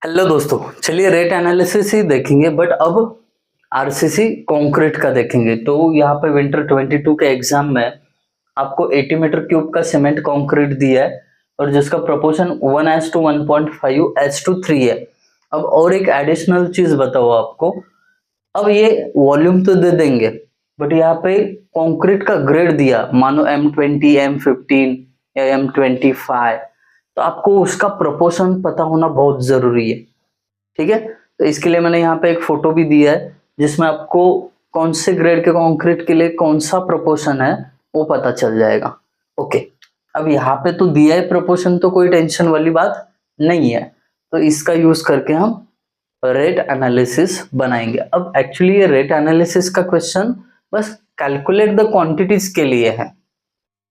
Hello दोस्तों, चलिए rate analysis ही देखेंगे बट अब आरसीसी कंक्रीट का देखेंगे। तो यहाँ पे विंटर 22 के एग्जाम में आपको 80 मीटर क्यूब का सीमेंट कंक्रीट दिया है और जिसका प्रोपोर्शन 1:1.5:3 है। अब और एक एडिशनल चीज बताओ आपको, अब ये वॉल्यूम तो दे देंगे बट यहाँ पे कंक्रीट का ग्रेड दिया, मानो M20, M15 या M25, तो आपको उसका प्रोपोर्शन पता होना बहुत जरूरी है। ठीक है, तो इसके लिए मैंने यहाँ पे एक फोटो भी दिया है जिसमें आपको कौन से ग्रेड के कंक्रीट के लिए कौन सा प्रोपोर्शन है वो पता चल जाएगा। ओके, अब यहाँ पे तो दिया है प्रोपोर्शन, तो कोई टेंशन वाली बात नहीं है। तो इसका यूज करके हम रेट एनालिसिस बनाएंगे। अब एक्चुअली ये रेट एनालिसिस का क्वेश्चन बस कैलकुलेट द क्वांटिटीज के लिए है,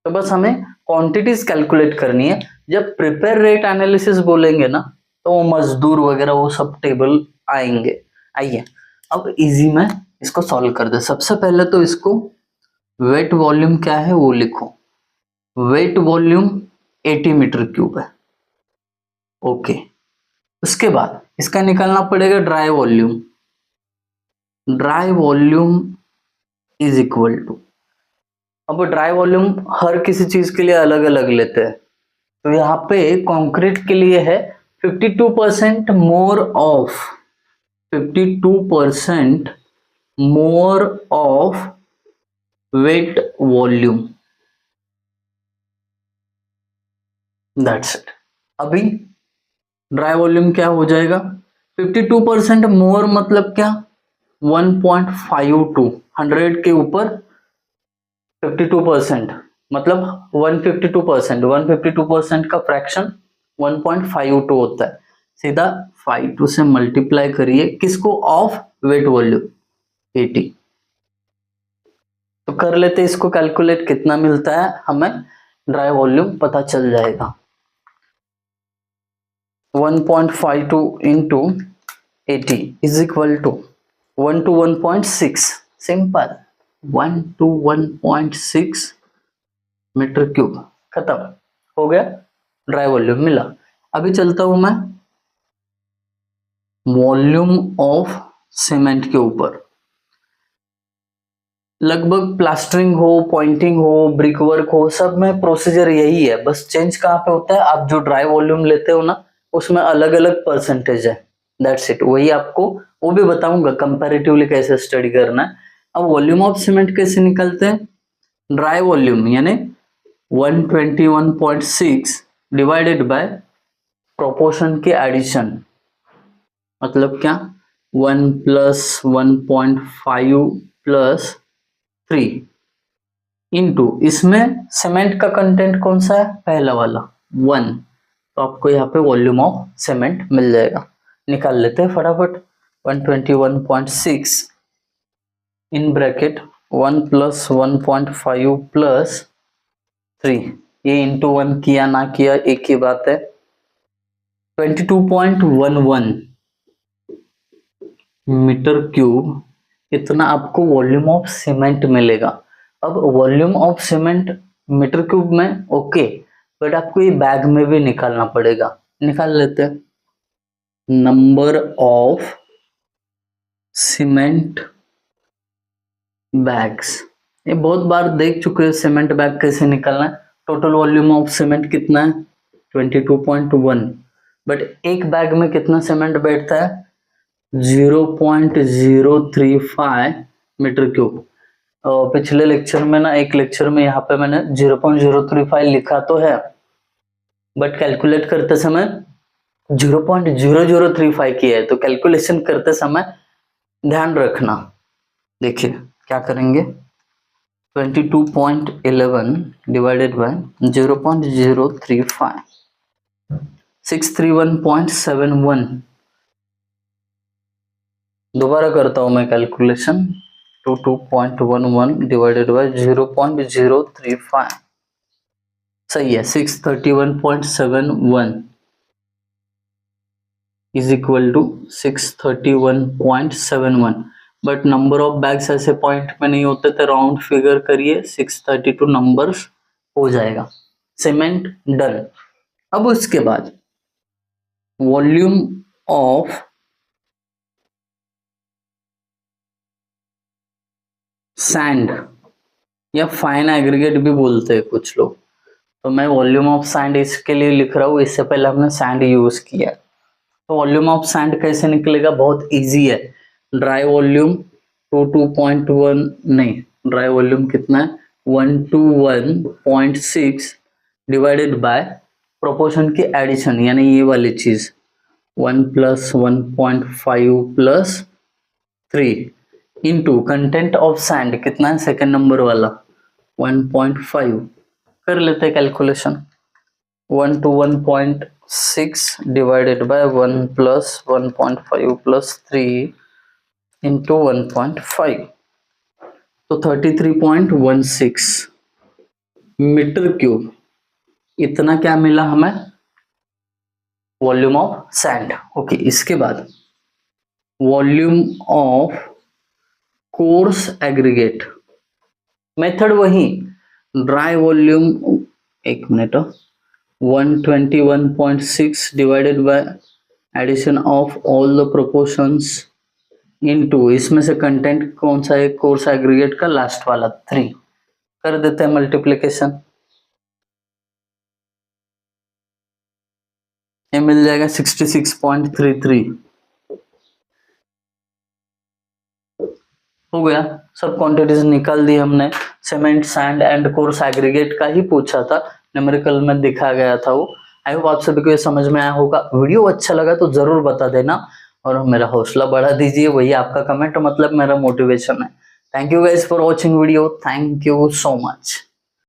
तो बस हमें क्वांटिटीज कैलकुलेट करनी है। जब प्रिपेयर रेट एनालिसिस बोलेंगे ना तो वो मजदूर वगैरह वो सब टेबल आएंगे। आइए अब इजी में इसको सॉल्व कर दे। सबसे पहले तो इसको वेट वॉल्यूम क्या है वो लिखो। वेट वॉल्यूम 80 मीटर क्यूब है। ओके, उसके बाद इसका निकालना पड़ेगा dry volume. Dry volume is equal to, अब ड्राई वॉल्यूम हर किसी चीज के लिए अलग अलग लेते हैं, तो यहाँ पे कंक्रीट के लिए है 52% more of 52% more of wet volume, that's it. अभी ड्राई वॉल्यूम क्या हो जाएगा, 52% मोर मतलब क्या, 1.52, 100 के ऊपर 52% मतलब 152%, 152% का फ्रैक्शन 1.52 होता है। सीधा 52 से मल्टीप्लाई करिए किसको, ऑफ वेट वॉल्यूम 80। तो कर लेते इसको कैलकुलेट, कितना मिलता है हमें, ड्राई वॉल्यूम पता चल जाएगा। 1.52 into 80 is equal to 1 to 1.6, simple, 1 to 1.6 metre cube. खत्म हो गया, ड्राई वॉल्यूम मिला। अभी चलता हूं मैं वॉल्यूम ऑफ सीमेंट के ऊपर। लगभग प्लास्टरिंग हो, पॉइंटिंग हो, ब्रिक वर्क हो, सब में प्रोसीजर यही है, बस चेंज कहाँ पे होता है, आप जो ड्राई वॉल्यूम लेते हो ना उसमें अलग अलग परसेंटेज है, दैट्स इट। वही आपको वो भी बताऊंगा कंपैरेटिवली कैसे स्टडी करना है। अब वॉल्यूम ऑफ सीमेंट कैसे निकलते हैं, ड्राई वॉल्यूम यानी 121.6 डिवाइडेड बाय प्रोपोर्शन के एडिशन, मतलब क्या, 1 + 1.5 + 3 इंटू, इसमें सीमेंट का कंटेंट कौन सा है, पहला वाला 1, तो आपको यहाँ पे वॉल्यूम ऑफ सीमेंट मिल जाएगा। निकाल लेते हैं फटाफट। 121.6 इन ब्रैकेट 1 + 1.5 + 3, ये इंटू 1 किया ना किया एक ही बात है। 22.11 मीटर क्यूब, इतना आपको वॉल्यूम ऑफ सीमेंट मिलेगा। अब volume of cement metre cube में ओके, बट आपको ये बैग में भी निकालना पड़ेगा। निकाल लेते हैं। नंबर ऑफ सीमेंट बैग्स, ये बहुत बार देख चुके हैं सीमेंट बैग कैसे निकालना है। टोटल वॉल्यूम ऑफ सीमेंट कितना है, 22.1, बट एक बैग में कितना सीमेंट बैठता है, 0.035 मीटर क्यूब। पिछले लेक्चर में ना, एक लेक्चर में यहाँ पे मैंने 0.035 लिखा तो है, बट कैलकुलेट करते समय 0.0035 किया है, तो कैलकुलेशन करते समय ध्यान रखना। देखिए क्या करेंगे, 22.11 डिवाइडेड बाय 0.035, 631.71। दोबारा करता हूं मैं कैलकुलेशन, 22.11 डिवाइडेड बाय 0.035, सही है, 631.71 is equal to 631.71। But number of bags ऐसे पॉइंट में नहीं होते थे, राउंड फिगर करिए, 632 नंबर्स हो जाएगा। Cement done. अब उसके बाद वॉल्यूम ऑफ सैंड या फाइन एग्रीगेट भी बोलते हैं कुछ लोग, तो मैं वॉल्यूम ऑफ सैंड इसके लिए लिख रहा हूँ, इससे पहले हमने सैंड यूज किया। तो वॉल्यूम ऑफ सैंड कैसे निकलेगा, बहुत इजी है। ड्राई वॉल्यूम 2.1 नहीं, ड्राई वॉल्यूम कितना है 121.6 डिवाइडेड बाय प्रोपोर्शन की एडिशन, यानी ये वाली चीज 1 + 1.5 + 3 इंटू कंटेंट ऑफ सैंड कितना है सेकेंड नंबर वाला 1.5, कर लेते हैं calculation. 1 to 1.6 divided by 1 + 1.5 + 3 into 1.5, तो 33.16 मीटर क्यूब, इतना क्या मिला हमें वॉल्यूम ऑफ सैंड। ओके, इसके बाद volume of coarse aggregate, method वही, ड्राई वॉल्यूम, एक minute, 121.6 divided by addition of all the proportions into, इसमें से कंटेंट कौन सा है कोर्स एग्रीगेट का लास्ट वाला 3, कर देते हैं मल्टीप्लिकेशन, ये मिल जाएगा 66.33, हो गया। सब क्वांटिटीज निकाल दी हमने। Cement, sand and coarse aggregate का ही पूछा था, न्यूमेरिकल में दिखा गया था वो। आई होप आप सभी को ये समझ में आया होगा। वीडियो अच्छा लगा तो जरूर बता देना और मेरा हौसला बढ़ा दीजिए, वही आपका कमेंट मतलब मेरा मोटिवेशन है। Thank you guys for watching video, thank you so much.